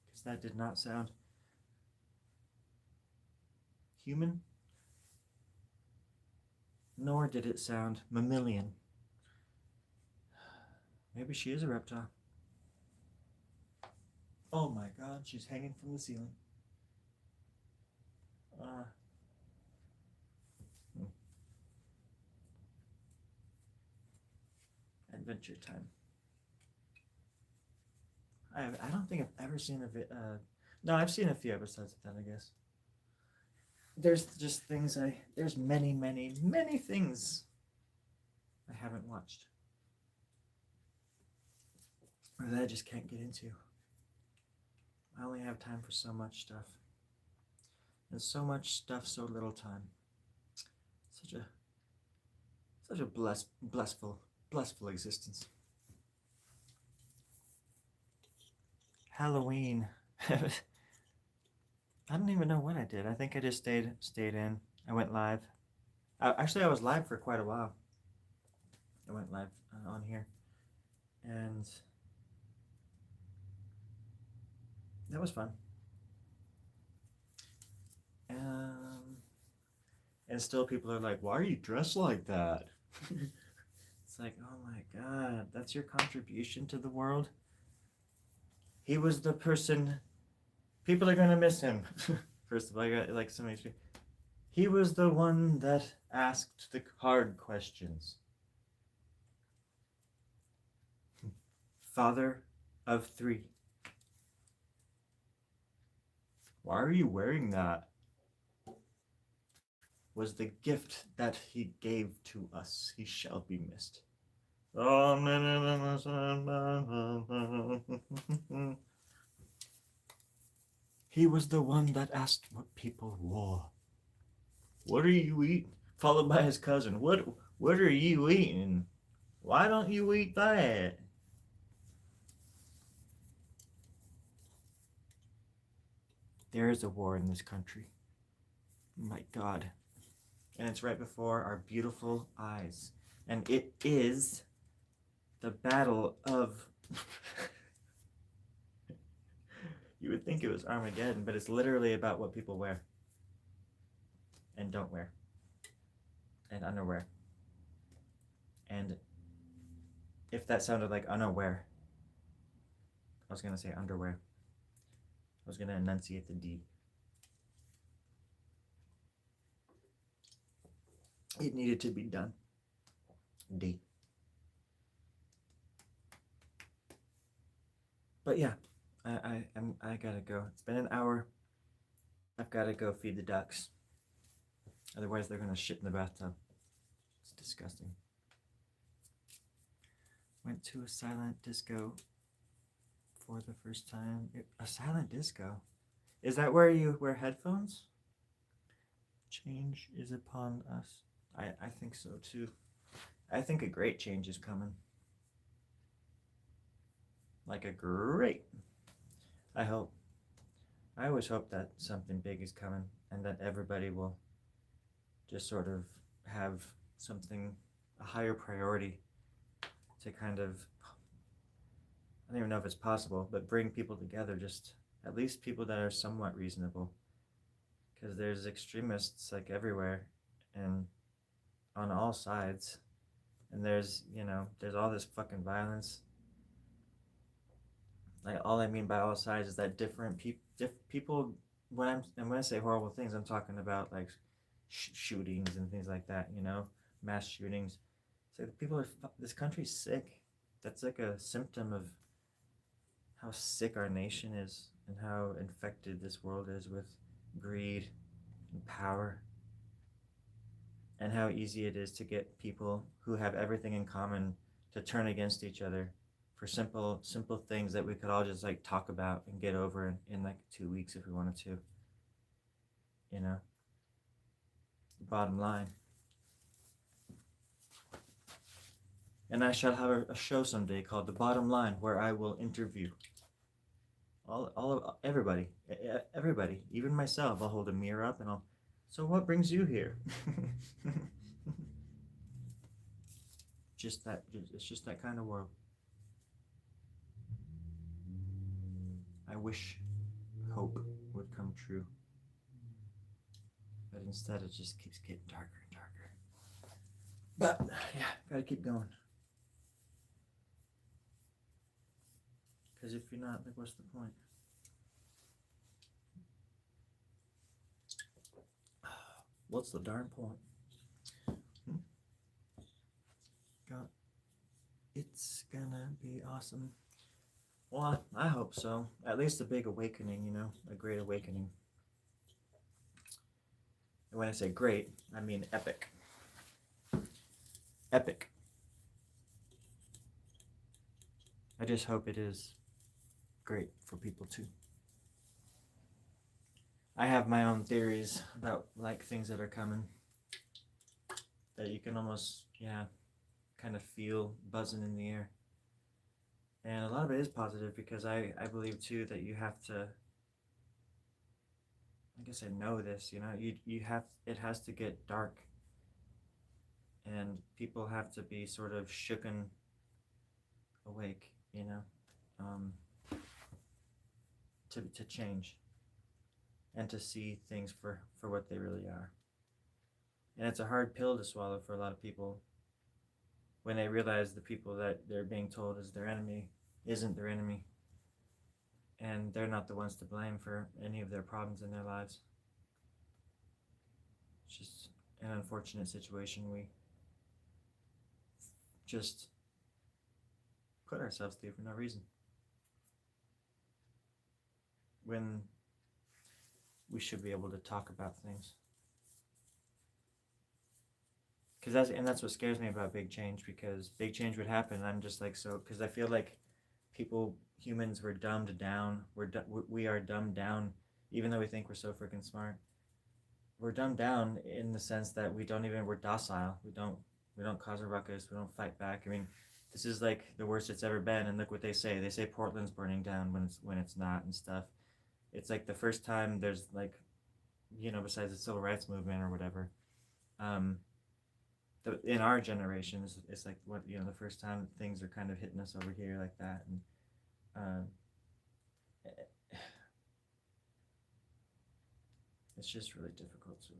Because that did not sound human, nor did it sound mammalian. Maybe she is a reptile. Oh my god, she's hanging from the ceiling. Adventure time. I don't think I've ever seen no, I've seen a few episodes of that, I guess. There's just things there's many, many, many things I haven't watched. Or that I just can't get into. I only have time for so much stuff. And so much stuff, so little time. Such a blissful existence. Halloween. I don't even know what I did. I think I just stayed in. I went live. Actually, I was live for quite a while. I went live on here, and that was fun. And still, people are like, "Why are you dressed like that?" It's like, oh my god, that's your contribution to the world. He was the person. People are gonna miss him. First of all, I got like so many. He was the one that asked the hard questions. Father of 3. Why are you wearing that? Was the gift that he gave to us. He shall be missed. He was the one that asked what people wore. What are you eating? Followed by his cousin. What are you eating? Why don't you eat that? There is a war in this country. My God. And it's right before our beautiful eyes. And it is the battle of... You would think it was Armageddon, but it's literally about what people wear. And don't wear. And underwear. And if that sounded like unaware, I was going to say underwear. I was going to enunciate the D. It needed to be done. D. But yeah, I gotta go. It's been an hour. I've got to go feed the ducks. Otherwise, they're gonna shit in the bathtub. It's disgusting. Went to a silent disco for the first time. A silent disco? Is that where you wear headphones? Change is upon us. I think so too. I think a great change is coming. Like a great. I hope. I always hope that something big is coming and that everybody will just sort of have something, a higher priority to kind of, I don't even know if it's possible, but bring people together, just at least people that are somewhat reasonable. Because there's extremists like everywhere and on all sides. And there's, there's all this fucking violence. Like, all I mean by all sides is that different people, when I say horrible things, I'm talking about like shootings and things like that, mass shootings. It's like the people are, this country's sick. That's like a symptom of how sick our nation is and how infected this world is with greed and power, and how easy it is to get people who have everything in common to turn against each other for simple things that we could all just like talk about and get over in like 2 weeks if we wanted to. You know, bottom line. And I shall have a show someday called The Bottom Line, where I will interview all of everybody, even myself. I'll hold a mirror up and I'll. So what brings you here? Just that. It's just that kind of world. I wish hope would come true, but instead it just keeps getting darker and darker. But yeah, gotta keep going. Because if you're not, like, what's the point? What's the darn point? God, it's gonna be awesome. Well, I hope so. At least a big awakening, you know, a great awakening. And when I say great, I mean epic. Epic. I just hope it is great for people too. I have my own theories about like things that are coming that you can almost, yeah, kind of feel buzzing in the air. And a lot of it is positive because I believe too that you have to, I guess I know this, you know, you have, it has to get dark and people have to be sort of shooken awake, you know, to change and to see things for what they really are. And it's a hard pill to swallow for a lot of people when they realize the people that they're being told is their enemy isn't their enemy, and they're not the ones to blame for any of their problems in their lives. It's just an unfortunate situation we just put ourselves through for no reason, when we should be able to talk about things. Because that's what scares me about big change, because big change would happen and I'm just like, so, because I feel like humans were dumbed down. We are dumbed down, even though we think we're so freaking smart. We're dumbed down in the sense that we're docile. We don't cause a ruckus. We don't fight back. I mean, this is like the worst it's ever been. And look what they say. They say Portland's burning down when it's not and stuff. It's like the first time there's like, you know, besides the civil rights movement or whatever, in our generation, it's like what, you know, the first time things are kind of hitting us over here like that, and it's just really difficult to.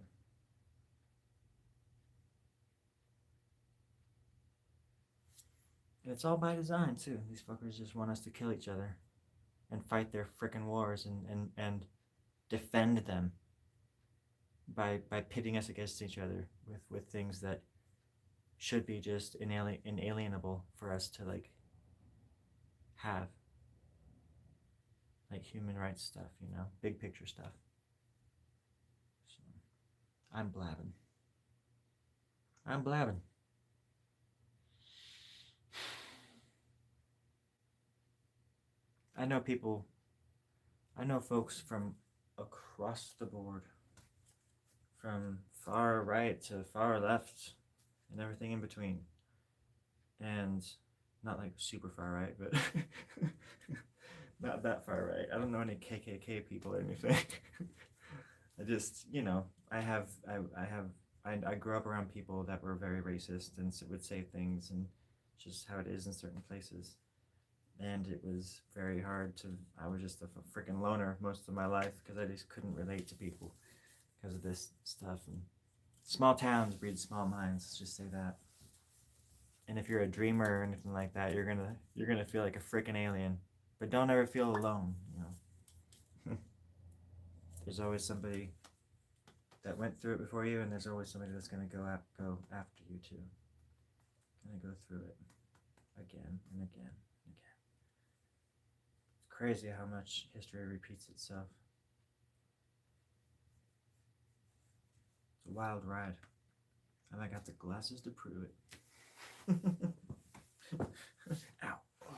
And it's all by design too. These fuckers just want us to kill each other, and fight their frickin' wars and defend them by pitting us against each other with things that should be just inalienable for us to like have, like human rights stuff, you know, big picture stuff. So I'm blabbing. I know folks from across the board, from far right to far left and everything in between, and not like super far right, but not that far right. I don't know any KKK people or anything. I just, you know, I grew up around people that were very racist and would say things, and just how it is in certain places. And it was very hard I was just a freaking loner most of my life because I just couldn't relate to people because of this stuff. And small towns breed small minds, let's just say that. And if you're a dreamer or anything like that, you're gonna feel like a freaking alien. But don't ever feel alone, you know. There's always somebody that went through it before you, and there's always somebody that's gonna go after you too. And I go through it again and again and again. It's crazy how much history repeats itself. It's a wild ride. And I got the glasses to prove it. Ow. I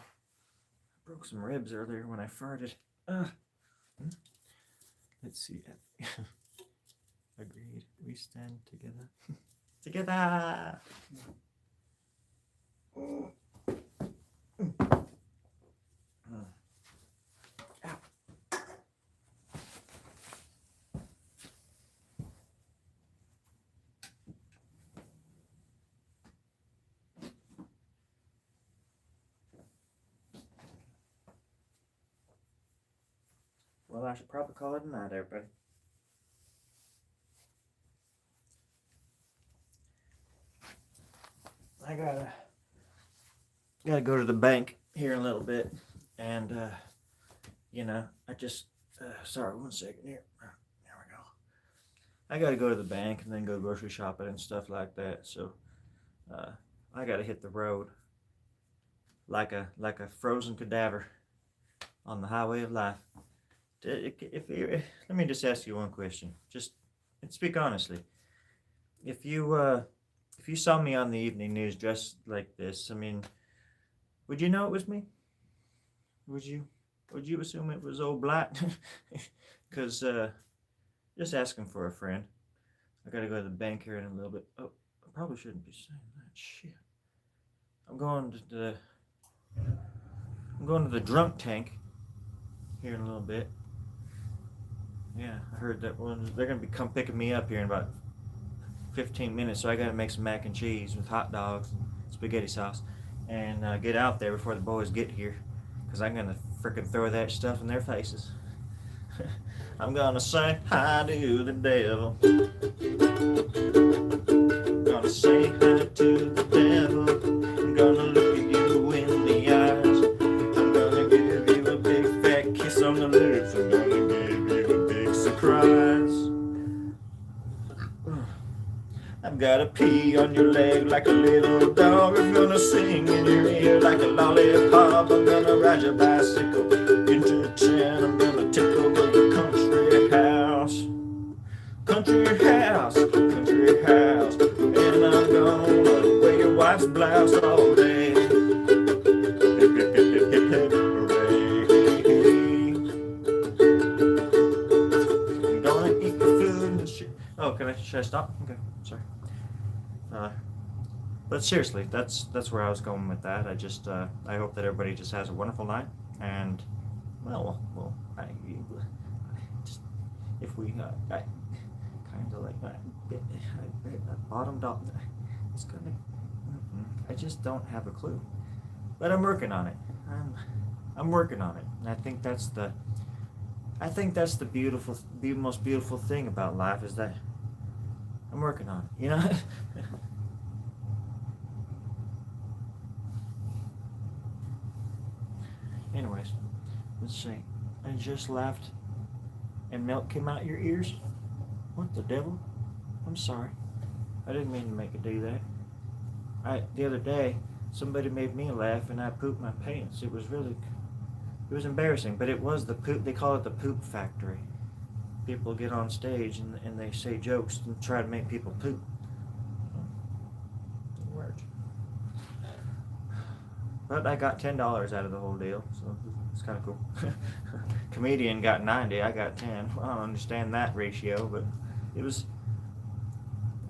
broke some ribs earlier when I farted. Let's see. Agreed. We stand together. Together! Ow. Well, I should probably call it a night, everybody. I gotta go to the bank here in a little bit, and I just sorry, 1 second here. There we go. I gotta go to the bank and then go grocery shopping and stuff like that. So I gotta hit the road like a frozen cadaver on the highway of life. Let me just ask you one question. Just speak honestly. If you saw me on the evening news dressed like this, I mean, would you know it was me? Would you assume it was old Blyte? Because just asking for a friend. I gotta go to the bank here in a little bit. Oh, I probably shouldn't be saying that. Shit. I'm going to the drunk tank here in a little bit. Yeah, I heard that one. They're gonna come picking me up here in about 15 minutes, so I gotta make some mac and cheese with hot dogs and spaghetti sauce, and get out there before the boys get here, because I'm gonna frickin' throw that stuff in their faces. I'm gonna say hi to the devil. I'm gonna say hi to the devil. I'm gonna look at you in the eyes. I'm gonna give you a big fat kiss on the lips. I'm gonna give you a big surprise. I've gotta pee on your leg like a little dog. I'm gonna sing in your ear like a lollipop. I'm gonna ride your bicycle into town. I'm gonna take over your country house. Country house, country house. And I'm gonna wear your wife's blouse all day. Hip, hip, hip, hip, hip, hip, hooray. I'm gonna eat your food and shit. Oh, should I stop? Okay, sorry. But seriously, that's where I was going with that. I hope that everybody just has a wonderful night, and if we I kind of like I bottomed up. It's gonna. I just don't have a clue, but I'm working on it. I'm working on it, and I think that's the most beautiful thing about life is that I'm working on it. Anyways, let's see. I just laughed and milk came out your ears? What the devil? I'm sorry. I didn't mean to make it do that. The other day, somebody made me laugh and I pooped my pants. It was embarrassing, but it was the poop. They call it the poop factory. People get on stage and they say jokes and try to make people poop. It worked. But I got $10 out of the whole deal, so it's kind of cool. Comedian got 90, I got 10. Well, I don't understand that ratio, but it was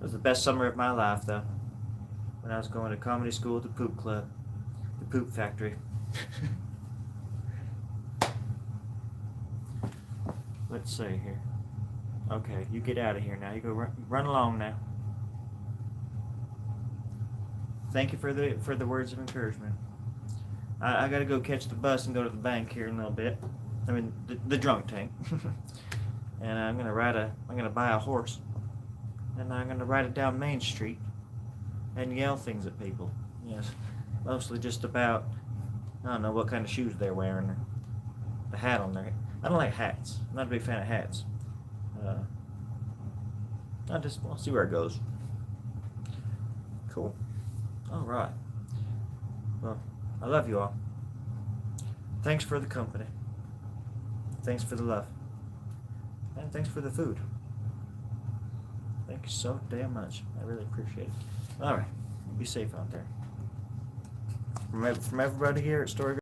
the best summer of my life, though. When I was going to comedy school at the Poop Club, the Poop Factory. Let's see here. Okay, you get out of here now. You go run along now. Thank you for the words of encouragement. I gotta go catch the bus and go to the bank here in a little bit. I mean the drunk tank. And I'm gonna buy a horse, and I'm gonna ride it down Main Street and yell things at people. Yes, mostly just about I don't know what kind of shoes they're wearing, or the hat on their. I don't like hats. I'm not a big fan of hats. I'll see where it goes. Cool. All right. Well, I love you all. Thanks for the company. Thanks for the love. And thanks for the food. Thank you so damn much. I really appreciate it. All right. Be safe out there. From everybody here at Story